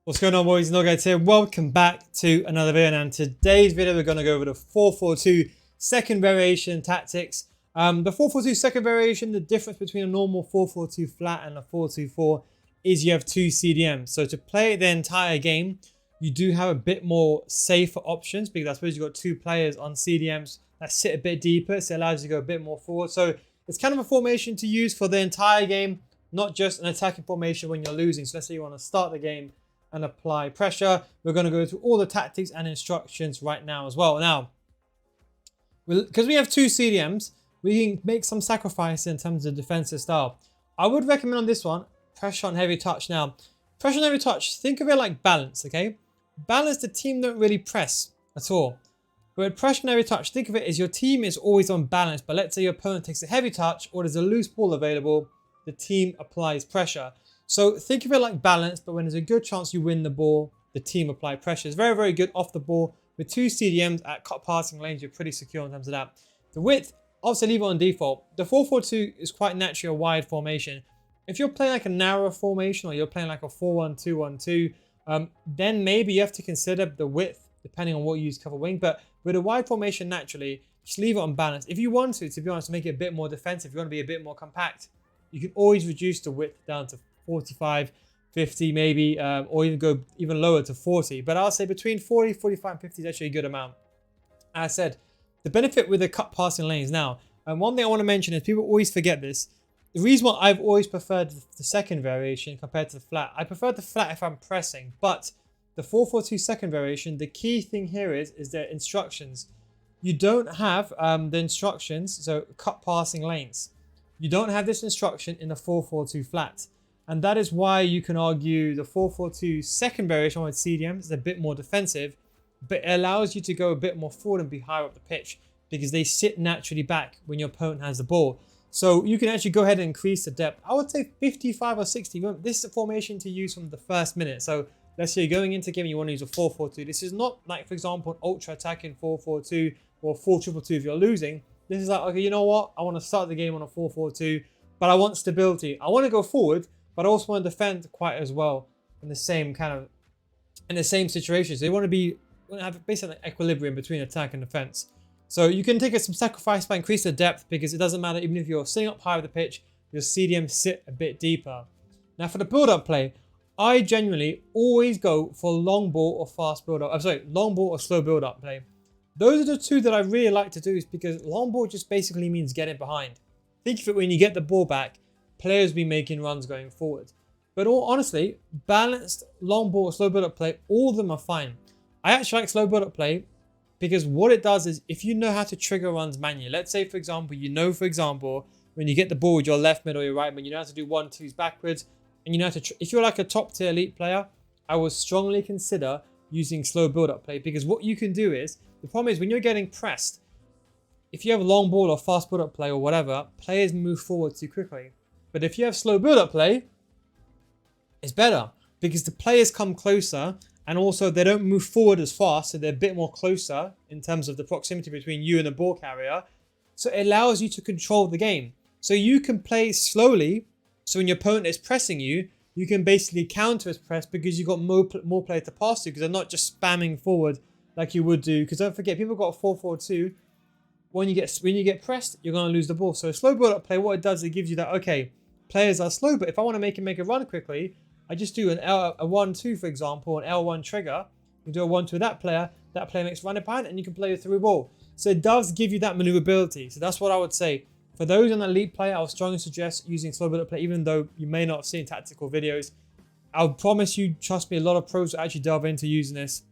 What's going on, boys? NealGuides here. Welcome back to another video. And in today's video, we're going to go over the 4-4-2 second variation tactics. The 4-4-2 second variation, the difference between a normal 4-4-2 flat and a 4-2-4 is you have two CDMs. So to play the entire game, you do have a bit more safer options because I suppose you've got two players on CDMs that sit a bit deeper. So it allows you to go a bit more forward. So it's kind of a formation to use for the entire game, not just an attacking formation when you're losing. So let's say you want to start the game and apply pressure. We're going to go through all the tactics and instructions right now as well. Now, because we have two CDMs, we can make some sacrifice in terms of defensive style. I would recommend on this one, pressure on heavy touch. Now, pressure on heavy touch, think of it like balance, okay? Balance, the team don't really press at all. But with pressure on heavy touch, think of it as your team is always on balance, but let's say your opponent takes a heavy touch or there's a loose ball available, the team applies pressure. So think of it like balance, but when there's a good chance you win the ball, the team apply pressure. It's very, very good off the ball. With two CDMs at cut passing lanes, you're pretty secure in terms of that. The width, obviously leave it on default. The 4-4-2 is quite naturally a wide formation. If you're playing like a narrow formation or you're playing like a 4-1-2-1-2, then maybe you have to consider the width depending on what you use to cover wing. But with a wide formation, naturally, just leave it on balance. If you want to be honest, make it a bit more defensive, you want to be a bit more compact, you can always reduce the width down to 45, 50 maybe, or even go even lower to 40. But I'll say between 40, 45, and 50 is actually a good amount. As I said, the benefit with the cut passing lanes now, and one thing I want to mention is people always forget this. The reason why I've always preferred the second variation compared to the flat, I prefer the flat if I'm pressing, but the 4-4-2 second variation, the key thing here is their instructions. You don't have the instructions, so cut passing lanes. You don't have this instruction in the 4-4-2 flat. And that is why you can argue the 4-4-2 second variation with CDMs is a bit more defensive, but it allows you to go a bit more forward and be higher up the pitch because they sit naturally back when your opponent has the ball. So you can actually go ahead and increase the depth. I would say 55 or 60. This is a formation to use from the first minute. So let's say you're going into a game and you want to use a 4-4-2. This is not like, for example, an ultra attacking 4-4-2 or 4-2-2 if you're losing. This is like, okay, you know what? I want to start the game on a 4-4-2, but I want stability. I want to go forward, but I also want to defend quite as well in the same situation. So you want to have basically an equilibrium between attack and defense. So you can take some sacrifice by increase the depth because it doesn't matter even if you're sitting up high with the pitch, your CDM sit a bit deeper. Now for the build-up play, I genuinely always go for long ball or fast build-up. I'm sorry, long ball or slow build-up play. Those are the two that I really like to do is because long ball just basically means getting behind. Think of it when you get the ball back, players will be making runs going forward. But all honestly, balanced long ball, slow build-up play, all of them are fine. I actually like slow build-up play because what it does is if you know how to trigger runs manually, let's say for example, when you get the ball with your left mid or your right mid, you know how to do 1-2s backwards, and you know how to, if you're like a top tier elite player, I would strongly consider using slow build-up play because what you can do is, the problem is when you're getting pressed, if you have a long ball or fast build-up play or whatever, players move forward too quickly. But if you have slow build-up play, it's better because the players come closer and also they don't move forward as fast, so they're a bit more closer in terms of the proximity between you and the ball carrier. So it allows you to control the game. So you can play slowly, so when your opponent is pressing you, you can basically counter his press because you've got more players to pass to because they're not just spamming forward like you would do. Because don't forget, people got a 4-4-2. When you get pressed, you're going to lose the ball. So slow build-up play, what it does, it gives you that, okay, players are slow, but if I want to make a run quickly, I just do a 1-2, for example, an L1 trigger. You do a 1-2 with that player makes running behind, and you can play a through ball. So it does give you that maneuverability. So that's what I would say. For those on the elite player, I would strongly suggest using slow build-up play, even though you may not have seen tactical videos. I'll promise you, trust me, a lot of pros will actually delve into using this.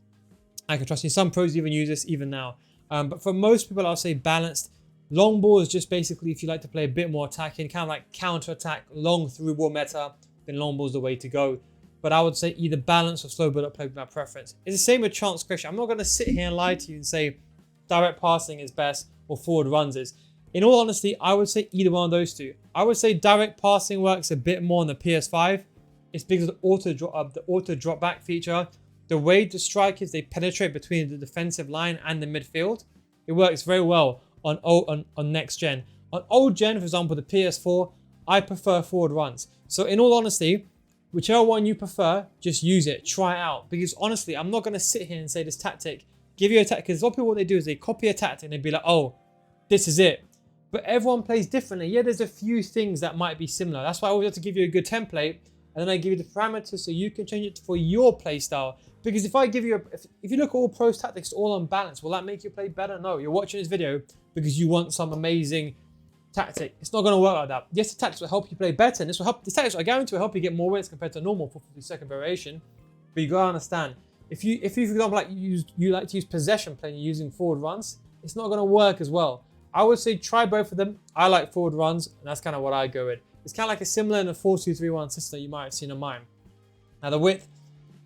I can trust you, some pros even use this even now. But for most people, I'll say balanced. Long ball is just basically if you like to play a bit more attacking, kind of like counter-attack, long through ball meta, then long ball is the way to go. But I would say either balance or slow build-up play would be my preference. It's the same with chance creation. I'm not going to sit here and lie to you and say direct passing is best or forward runs is. In all honesty, I would say either one of those two. I would say direct passing works a bit more on the PS5. It's because of the auto drop back feature. The way the strikers, they penetrate between the defensive line and the midfield. It works very well on next gen. On old gen, for example, the PS4, I prefer forward runs. So in all honesty, Whichever one you prefer, just use it, try it out. Because honestly, I'm not going to sit here and say this tactic, give you a tactic. Because a lot of people, what they do is they copy a tactic and they be like, oh, this is it. But everyone plays differently. Yeah, there's a few things that might be similar. That's why I always have to give you a good template. And then I give you the parameters so you can change it for your play style. Because if I give you, if you look at all pros tactics, all unbalanced, will that make you play better? No, you're watching this video because you want some amazing tactic. It's not going to work like that. Yes, the tactics will help you play better, and this will help. The tactics, I guarantee, will help you get more wins compared to a normal 4-2 variation. But you gotta understand, if you for example, like you like to use possession play and you're using forward runs, it's not going to work as well. I would say try both of them. I like forward runs, and that's kind of what I go with. It's kind of like a similar in the 4-2-3-1 system that you might have seen on mine. Now the width,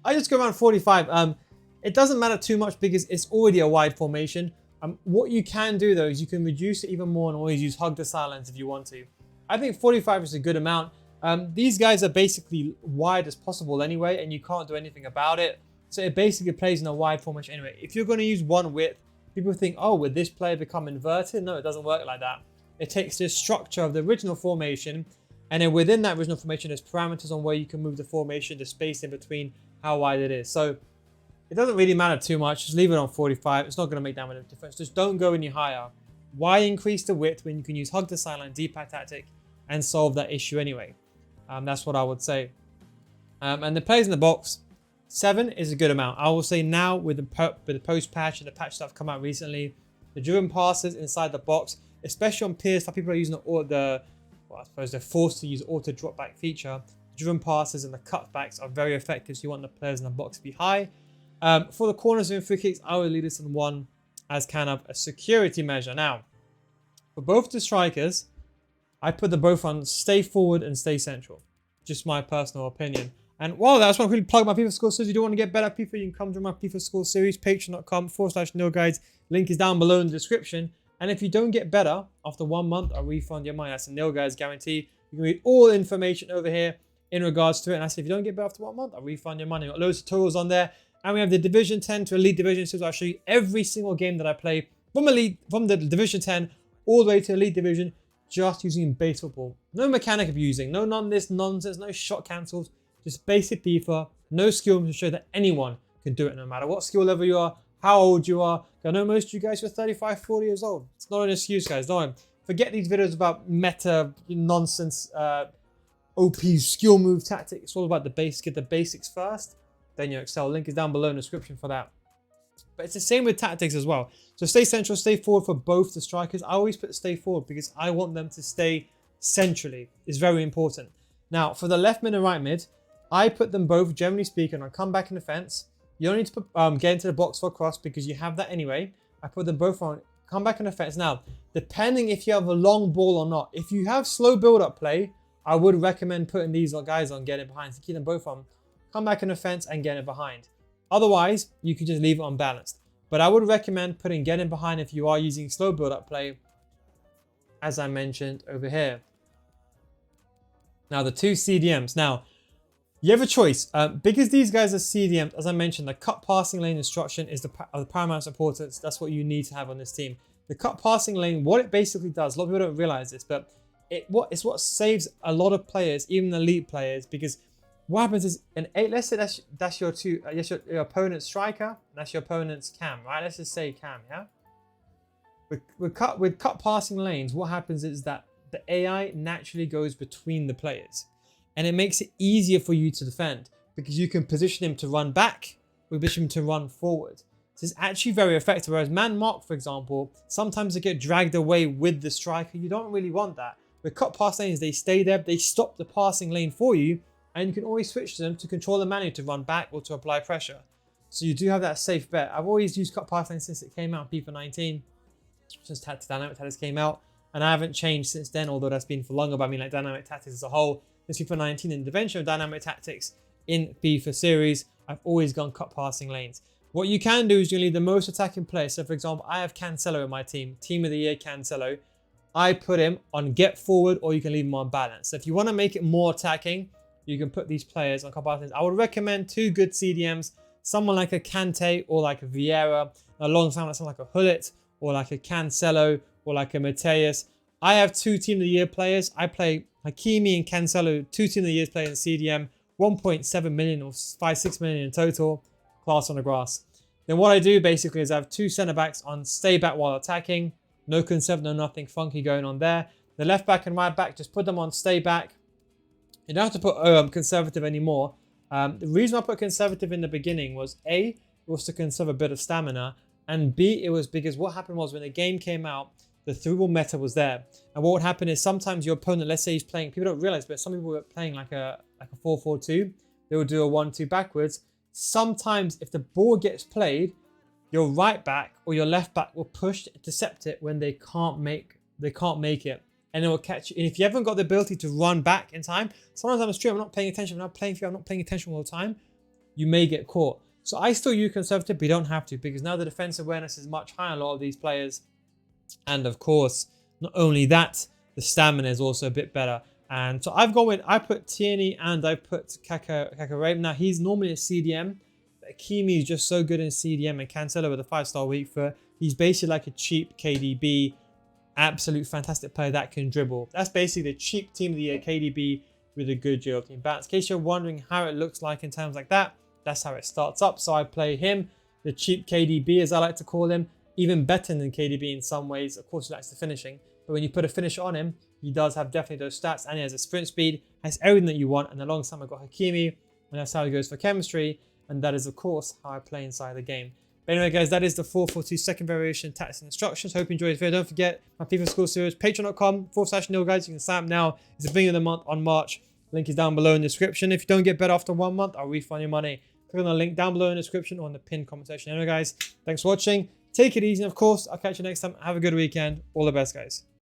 I just go around 45. It doesn't matter too much because it's already a wide formation. What you can do though is you can reduce it even more and always use hug the sidelines if you want to. I think 45 is a good amount. These guys are basically wide as possible anyway, and you can't do anything about it. So it basically plays in a wide formation anyway. If you're going to use one width, people think, oh, would this player become inverted? No, it doesn't work like that. It takes the structure of the original formation, and then within that original formation, there's parameters on where you can move the formation, the space in between, how wide it is. So it doesn't really matter too much. Just leave it on 45. It's not going to make that much difference. Just don't go any higher. Why increase the width when you can use hug the sideline, D-pad tactic, and solve that issue anyway? That's what I would say. And the players in the box, 7 is a good amount. I will say now with the post patch and the patch that have come out recently, the driven passes inside the box, especially on PS, people are using I suppose they're forced to use auto drop back feature. The driven passes and the cutbacks are very effective, so you want the players in the box to be high. For the corners and free kicks, I would leave this on 1 as kind of a security measure. Now, for both the strikers, I put them both on stay forward and stay central. Just my personal opinion. And while I just want to quickly plug my FIFA School Series. If you do want to get better at FIFA, you can come to my FIFA School Series, patreon.com/NealGuides. Link is down below in the description. And if you don't get better after 1 month, I'll refund your money. That's a NealGuides guarantee. You can read all the information over here in regards to it. And I said, if you don't get better after 1 month, I'll refund your money. We've got loads of tutorials on there. And we have the Division 10 to Elite Division. So I'll show you every single game that I play from the Division 10 all the way to Elite Division, just using base football. No mechanic abusing, no none of this nonsense, no shot cancels, just basic FIFA, no skill to show that anyone can do it no matter what skill level you are, how old you are. I know most of you guys are 35, 40 years old. It's not an excuse, guys. Don't forget these videos about meta nonsense, OP skill move tactic. It's all about the basics. Get the basics first, then you excel. Link is down below in the description for that. But it's the same with tactics as well. So stay central, stay forward for both the strikers. I always put stay forward because I want them to stay centrally. It's very important. Now, for the left mid and right mid, I put them both, generally speaking, on come back in defense. You don't need to put, get into the box for a cross because you have that anyway. I put them both on come back in defense. Now, depending if you have a long ball or not, if you have slow build-up play, I would recommend putting these guys on, getting behind. So keep them both on come back in defense and getting behind. Otherwise, you can just leave it unbalanced. But I would recommend putting getting behind if you are using slow build-up play, as I mentioned over here. Now, the 2 CDMs. Now, you have a choice. Because these guys are CDMs, as I mentioned, the cut passing lane instruction is of the paramount importance. That's what you need to have on this team. The cut passing lane, what it basically does, a lot of people don't realize this, but it's what saves a lot of players, even elite players, because what happens is, let's say that's your your opponent's striker, that's your opponent's cam, right? Let's just say cam, yeah? With cut passing lanes, what happens is that the AI naturally goes between the players. And it makes it easier for you to defend because you can position him to run back or position him to run forward. So it's actually very effective. Whereas man mark, for example, sometimes they get dragged away with the striker. You don't really want that. With cut pass lanes, they stay there. They stop the passing lane for you. And you can always switch to them to control the manu to run back or to apply pressure. So you do have that safe bet. I've always used cut pass lanes since it came out in FIFA 19. Since Dynamic Tactics came out. And I haven't changed since then, although that's been for longer. But I mean, like Dynamic Tactics as a whole. Since FIFA 19 and the invention of Dynamic Tactics in FIFA Series, I've always gone cut passing lanes. What you can do is you leave the most attacking player. So for example, I have Cancelo in my team. Team of the year, Cancelo. I put him on get forward, or you can leave him on balance. So if you want to make it more attacking, you can put these players on cut passing lanes. I would recommend 2 good CDMs. Someone like a Kante or like a Vieira. Alongside someone like a Hullet or like a Cancelo or like a Mateus. I have 2 Team of the Year players. I play Hakimi and Cancelo, 2 Team of the Year players in CDM. 1.7 million or 5-6 million in total. Class on the grass. Then what I do basically is I have 2 centre backs on stay back while attacking. No conservative, no nothing funky going on there. The left back and right back, just put them on stay back. You don't have to put conservative anymore. The reason I put conservative in the beginning was A, it was to conserve a bit of stamina, and B, it was because what happened was when the game came out, the through ball meta was there. And what would happen is sometimes your opponent, let's say he's playing, people don't realize, but some people were playing like a 4-4-2. They would do a 1-2 backwards. Sometimes if the ball gets played, your right back or your left back will push to intercept it when they can't make it. And it will catch you. And if you haven't got the ability to run back in time, sometimes on the stream I'm not paying attention. When I'm playing FIFA, I'm not paying attention all the time. You may get caught. So I still use conservative, but you don't have to, because now the defense awareness is much higher on a lot of these players. And of course, not only that, the stamina is also a bit better. And so I've gone with, I put Tierney and I put Kakare. Now he's normally a CDM, but Hakimi is just so good in CDM, and Cancelo with a 5-star weak foot. He's basically like a cheap KDB, absolute fantastic player that can dribble. That's basically the cheap team of the year, KDB with a good Euro team balance. In case you're wondering how it looks like in terms like that, that's how it starts up. So I play him, the cheap KDB as I like to call him, even better than KDB in some ways. Of course, he likes the finishing, but when you put a finisher on him, he does have definitely those stats, and he has a sprint speed, has everything that you want. And alongside, I've got Hakimi, and that's how he goes for chemistry, and that is of course how I play inside the game. But anyway, guys, that is the 4-4-2 second variation tactics and instructions. Hope you enjoyed this video. Don't forget my FIFA School Series, patreon.com/NealGuides. You can sign up now. It's the beginning of the month on March. Link is down below in the description. If you don't get better after 1 month, I'll refund your money. Click on the link down below in the description or in the pinned comment section. Anyway, guys, thanks for watching. Take it easy. And of course, I'll catch you next time. Have a good weekend. All the best, guys.